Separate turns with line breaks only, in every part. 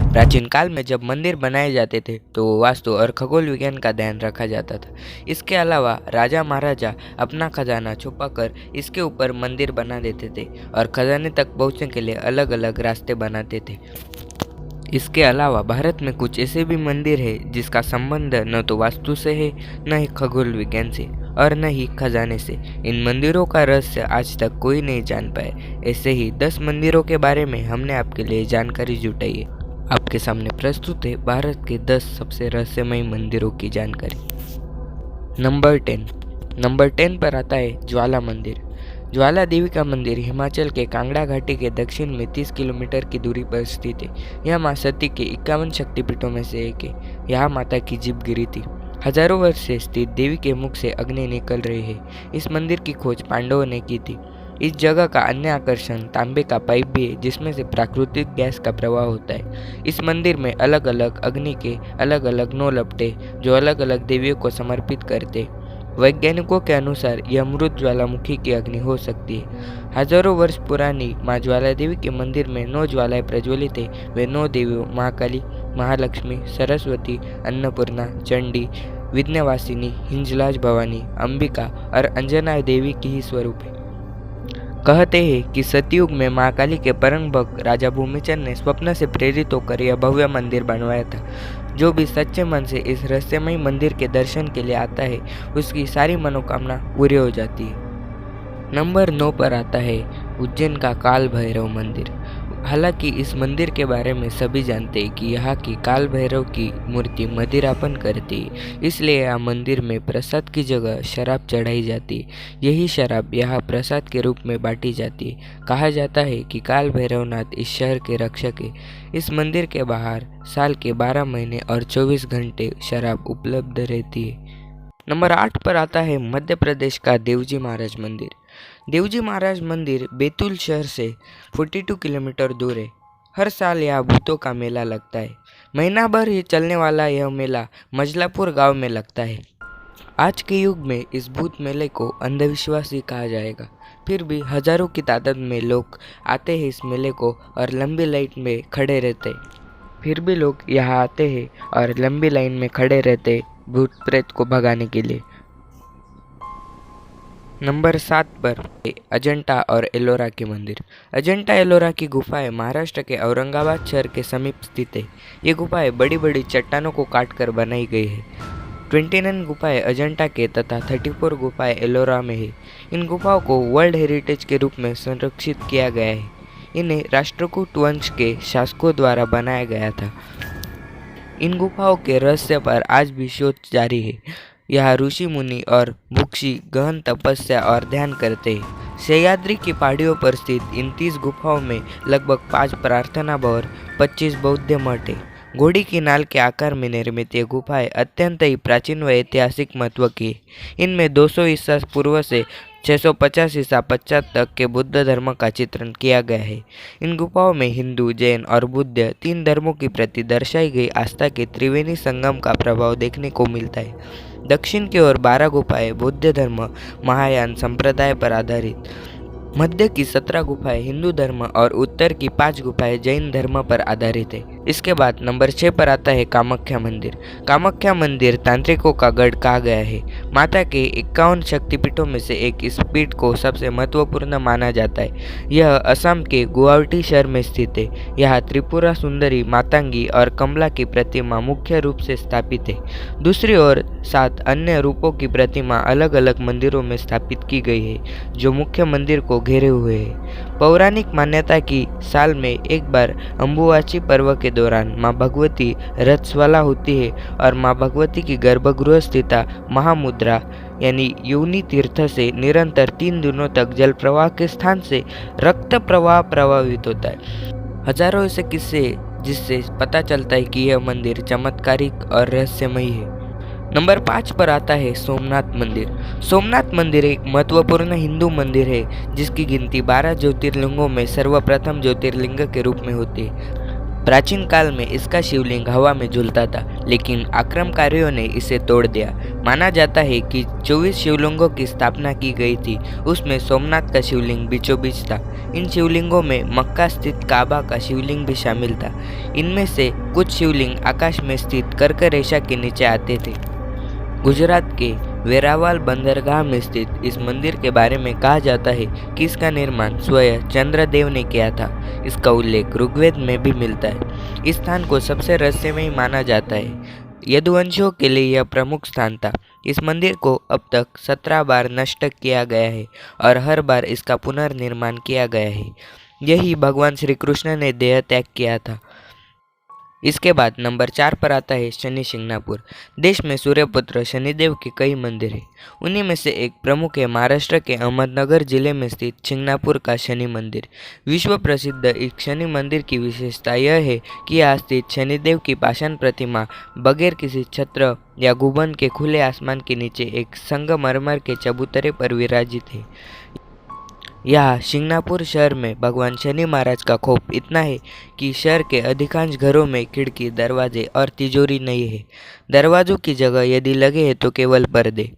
प्राचीन काल में जब मंदिर बनाए जाते थे तो वास्तु और खगोल विज्ञान का ध्यान रखा जाता था। इसके अलावा राजा महाराजा अपना खजाना छुपाकर इसके ऊपर मंदिर बना देते थे और खजाने तक पहुंचने के लिए अलग अलग रास्ते बनाते थे। इसके अलावा भारत में कुछ ऐसे भी मंदिर है जिसका संबंध न तो वास्तु से है, न ही खगोल विज्ञान से और न ही खजाने से। इन मंदिरों का रहस्य आज तक कोई नहीं जान पाए। ऐसे ही 10 मंदिरों के बारे में हमने आपके लिए जानकारी जुटाई है। आपके सामने प्रस्तुत है भारत के 10 सबसे रहस्यमय मंदिरों की जानकारी। नंबर 10 पर आता है ज्वाला मंदिर। ज्वाला देवी का मंदिर हिमाचल के कांगड़ा घाटी के दक्षिण में 30 किलोमीटर की दूरी पर स्थित है। यह मां सती के 51 शक्तिपीठों में से एक है। यहाँ माता की जीभ गिरी थी। हजारों वर्ष से स्थित देवी के मुख से अग्नि निकल रही है। इस मंदिर की खोज पांडवों ने की थी। इस जगह का अन्य आकर्षण तांबे का पाइप भी है जिसमें से प्राकृतिक गैस का प्रवाह होता है। इस मंदिर में अलग अलग अग्नि के अलग अलग 9 लपटे जो अलग अलग देवियों को समर्पित करते। वैज्ञानिकों के अनुसार यह मृत ज्वालामुखी की अग्नि हो सकती है। हजारों वर्ष पुरानी मां ज्वाला देवी के मंदिर में 9 ज्वालाएं प्रज्वलित है। वे 9 देवियों महाकाली, महालक्ष्मी, सरस्वती, अन्नपूर्णा, चंडी, विघ्नवासिनी, हिंजलाज भवानी, अंबिका और अंजना देवी की ही स्वरूप है। कहते हैं कि सतयुग में महाकाली के परम भक्त राजा भूमिचंद ने स्वप्न से प्रेरित होकर यह भव्य मंदिर बनवाया था। जो भी सच्चे मन से इस रहस्यमय मंदिर के दर्शन के लिए आता है उसकी सारी मनोकामना पूरी हो जाती है। नंबर 9 पर आता है उज्जैन का काल भैरव मंदिर। हालांकि इस मंदिर के बारे में सभी जानते हैं कि यहाँ की काल भैरव की मूर्ति मदिरापन करती है, इसलिए यहाँ मंदिर में प्रसाद की जगह शराब चढ़ाई जाती है। यही शराब यहाँ प्रसाद के रूप में बांटी जाती है। कहा जाता है कि काल भैरवनाथ इस शहर के रक्षक है। इस मंदिर के बाहर साल के 12 महीने और 24 घंटे शराब उपलब्ध रहती है। नंबर 8 पर आता है मध्य प्रदेश का देवजी महाराज मंदिर। देवजी महाराज मंदिर बैतूल शहर से 42 किलोमीटर दूर है। हर साल यहाँ भूतों का मेला लगता है। महीना भर ही चलने वाला यह मेला मजलापुर गांव में लगता है। आज के युग में इस भूत मेले को अंधविश्वास ही कहा जाएगा। फिर भी हजारों की तादाद में लोग आते हैं इस मेले को और लंबी लाइन में खड़े रहते हैं भूत प्रेत को भगाने के लिए। नंबर 7 पर अजंता और एलोरा के मंदिर। अजंता एलोरा की गुफाएं महाराष्ट्र के औरंगाबाद शहर के समीप स्थित है। ये गुफाएं बड़ी बड़ी चट्टानों को काटकर बनाई गई है। 29 गुफाएं अजंता के तथा 34 गुफाएं एलोरा में है। इन गुफाओं को वर्ल्ड हेरिटेज के रूप में संरक्षित किया गया है। इन्हें राष्ट्रकूट वंश के शासकों द्वारा बनाया गया था। इन गुफाओं के रहस्य पर आज भी शोध जारी है। यहाँ ऋषि मुनि और भिक्षु गहन तपस्या और ध्यान करते हैं। सह्याद्री की पहाड़ियों पर स्थित इन 30 गुफाओं में लगभग 5 प्रार्थना भवन, 25 बौद्ध मठ है। घोड़ी की नाल के आकार में निर्मित ये गुफाएं अत्यंत ही प्राचीन व ऐतिहासिक महत्व की है। इनमें 200 ईसा पूर्व से 650 ईसा पश्चात तक के बुद्ध धर्म का चित्रण किया गया है। इन गुफाओं में हिंदू, जैन और बुद्ध 3 धर्मों के प्रति दर्शाई गई आस्था के त्रिवेणी संगम का प्रभाव देखने को मिलता है। दक्षिण की ओर 12 गुफाएं बौद्ध धर्म महायान संप्रदाय पर आधारित, मध्य की 17 गुफाएं हिंदू धर्म और उत्तर की 5 गुफाएं जैन धर्म पर आधारित है। इसके बाद नंबर 6 पर आता है कामाख्या मंदिर। कामाख्या मंदिर तांत्रिकों का गढ़ कहा गया है। माता के 51 शक्तिपीठों में से एक इस पीठ को सबसे महत्वपूर्ण माना जाता है। यह असम के गुवाहाटी शहर में स्थित है। यहाँ त्रिपुरा सुंदरी, मातंगी और कमला की प्रतिमा मुख्य रूप से स्थापित है। दूसरी ओर 7 अन्य रूपों की प्रतिमा अलग अलग मंदिरों में स्थापित की गई है जो मुख्य मंदिर को घेरे हुए है। पौराणिक मान्यता की साल में एक बार अंबुवाची पर्व के दौरान मां भगवती रथस्वला होती है और मां भगवती की गर्भगृह स्थित महामुद्रा यानी योनि तीर्थ से निरंतर 3 दिनों तक जल प्रवाह के स्थान से रक्त प्रवाह प्रभावित होता है। हजारों ऐसे किस्से जिससे पता चलता है कि यह मंदिर चमत्कारिक और रहस्यमयी है। नंबर 5 पर आता है सोमनाथ मंदिर। सोमनाथ मंदिर एक महत्वपूर्ण हिंदू मंदिर है जिसकी गिनती 12 ज्योतिर्लिंगों में सर्वप्रथम ज्योतिर्लिंग के रूप में होती है। प्राचीन काल में इसका शिवलिंग हवा में झूलता था, लेकिन आक्रमणकारियों ने इसे तोड़ दिया। माना जाता है कि 24 शिवलिंगों की स्थापना की गई थी, उसमें सोमनाथ का शिवलिंग बीचों बीच था। इन शिवलिंगों में मक्का स्थित काबा का शिवलिंग भी शामिल था। इनमें से कुछ शिवलिंग आकाश में स्थित कर्क रेखा के नीचे आते थे। गुजरात के वेरावल बंदरगाह में स्थित इस मंदिर के बारे में कहा जाता है कि इसका निर्माण स्वयं चंद्रदेव ने किया था। इसका उल्लेख ऋग्वेद में भी मिलता है। इस स्थान को सबसे रहस्यमय माना जाता है। यदुवंशियों के लिए यह प्रमुख स्थान था। इस मंदिर को अब तक 17 बार नष्ट किया गया है और हर बार इसका पुनर्निर्माण किया गया है। यही भगवान श्री कृष्ण ने देह त्याग किया था। इसके बाद नंबर 4 पर आता है शनि शिंगणापुर। देश में सूर्यपुत्र शनिदेव के कई मंदिर हैं। उन्हीं में से एक प्रमुख है महाराष्ट्र के अहमदनगर जिले में स्थित शिंगणापुर का शनि मंदिर। विश्व प्रसिद्ध इस शनि मंदिर की विशेषता यह है कि यहाँ स्थित शनिदेव की पाषाण प्रतिमा बगैर किसी छत्र या गुंबद के खुले आसमान के नीचे एक संगमरमर के चबूतरे पर विराजित है। यहाँ शिंगणापुर शहर में भगवान शनि महाराज का खौफ इतना है कि शहर के अधिकांश घरों में खिड़की, दरवाजे और तिजोरी नहीं है। दरवाजों की जगह यदि लगे हैं तो केवल पर्दे।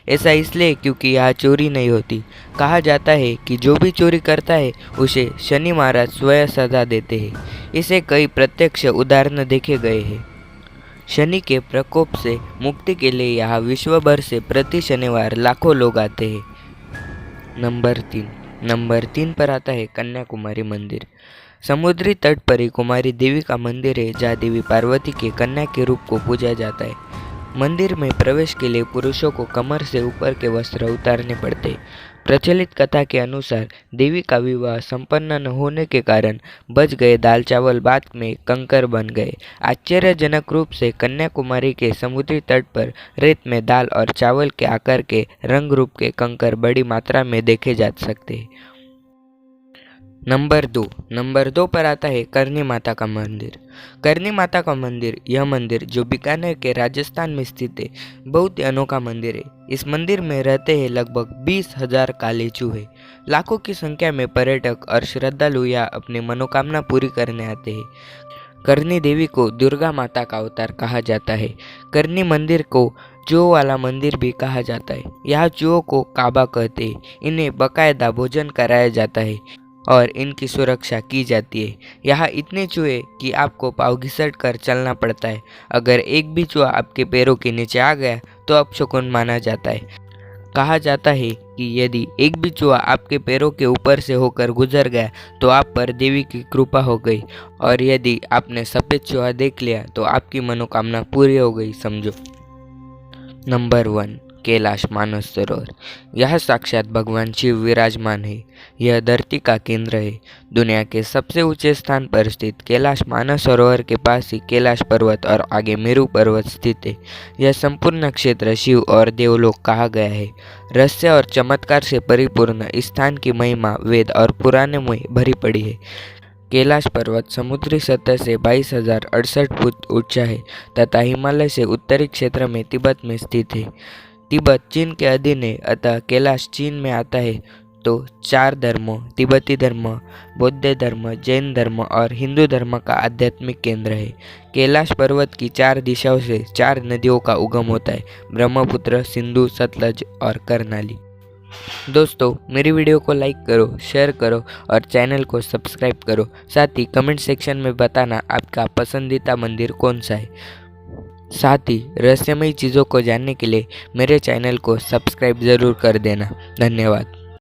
ऐसा इसलिए क्योंकि यहाँ चोरी नहीं होती। कहा जाता है कि जो भी चोरी करता है उसे शनि महाराज स्वयं सजा देते हैं। इसे कई प्रत्यक्ष उदाहरण देखे गए हैं। शनि के प्रकोप से मुक्ति के लिए यहाँ विश्व भर से प्रति शनिवार लाखों लोग आते हैं। नंबर 3 पर आता है कन्याकुमारी मंदिर। समुद्री तट पर ही कुमारी देवी का मंदिर है, जहाँ देवी पार्वती के कन्या के रूप को पूजा जाता है। मंदिर में प्रवेश के लिए पुरुषों को कमर से ऊपर के वस्त्र उतारने पड़ते हैं। प्रचलित कथा के अनुसार देवी का विवाह संपन्न न होने के कारण बच गए दाल चावल बाद में कंकर बन गए। आश्चर्यजनक रूप से कन्याकुमारी के समुद्री तट पर रेत में दाल और चावल के आकार के रंग रूप के कंकर बड़ी मात्रा में देखे जा सकते हैं। नंबर 2 पर आता है करनी माता का मंदिर। करनी माता का मंदिर, यह मंदिर जो बीकानेर के राजस्थान में स्थित है, बहुत ही अनोखा मंदिर है। इस मंदिर में रहते हैं लगभग 20,000 काले चूहे। लाखों की संख्या में पर्यटक और श्रद्धालु यहाँ अपनी मनोकामना पूरी करने आते हैं। करनी देवी को दुर्गा माता का अवतार कहा जाता है। करनी मंदिर को चूहों वाला मंदिर भी कहा जाता है। यहाँ चूहों को काबा कहते हैं। इन्हें बाकायदा भोजन कराया जाता है और इनकी सुरक्षा की जाती है। यहाँ इतने चूहे कि आपको पाँव घिसट कर चलना पड़ता है। अगर एक भी चूहा आपके पैरों के नीचे आ गया तो अपशकुन माना जाता है। कहा जाता है कि यदि एक भी चूहा आपके पैरों के ऊपर से होकर गुजर गया तो आप पर देवी की कृपा हो गई, और यदि आपने सफ़ेद चूहा देख लिया तो आपकी मनोकामना पूरी हो गई समझो। नंबर 1 कैलाश मानस सरोवर। यह साक्षात भगवान शिव विराजमान है। यह धरती का केंद्र है। दुनिया के सबसे ऊंचे स्थान पर स्थित कैलाश मानस सरोवर के पास ही कैलाश पर्वत और आगे मेरू पर्वत स्थित है। यह संपूर्ण क्षेत्र शिव और देवलोक कहा गया है। रहस्य और चमत्कार से परिपूर्ण इस स्थान की महिमा वेद और पुराणों में भरी पड़ी है। कैलाश पर्वत समुद्री सतह से 22,068 फुट ऊंचा है तथा हिमालय से उत्तरी क्षेत्र में तिब्बत में स्थित है। तिब्बत चीन के अधीन है, अतः कैलाश चीन में आता है। तो 4 धर्मों, तिब्बती धर्म, बौद्ध धर्म, जैन धर्म और हिंदू धर्म का आध्यात्मिक केंद्र है। कैलाश पर्वत की 4 दिशाओं से 4 नदियों का उगम होता है, ब्रह्मपुत्र, सिंधु, सतलज और करनाली। दोस्तों, मेरी वीडियो को लाइक करो, शेयर करो और चैनल को सब्सक्राइब करो। साथ ही कमेंट सेक्शन में बताना आपका पसंदीदा मंदिर कौन सा है। साथ ही रहस्यमयी चीज़ों को जानने के लिए मेरे चैनल को सब्सक्राइब ज़रूर कर देना। धन्यवाद।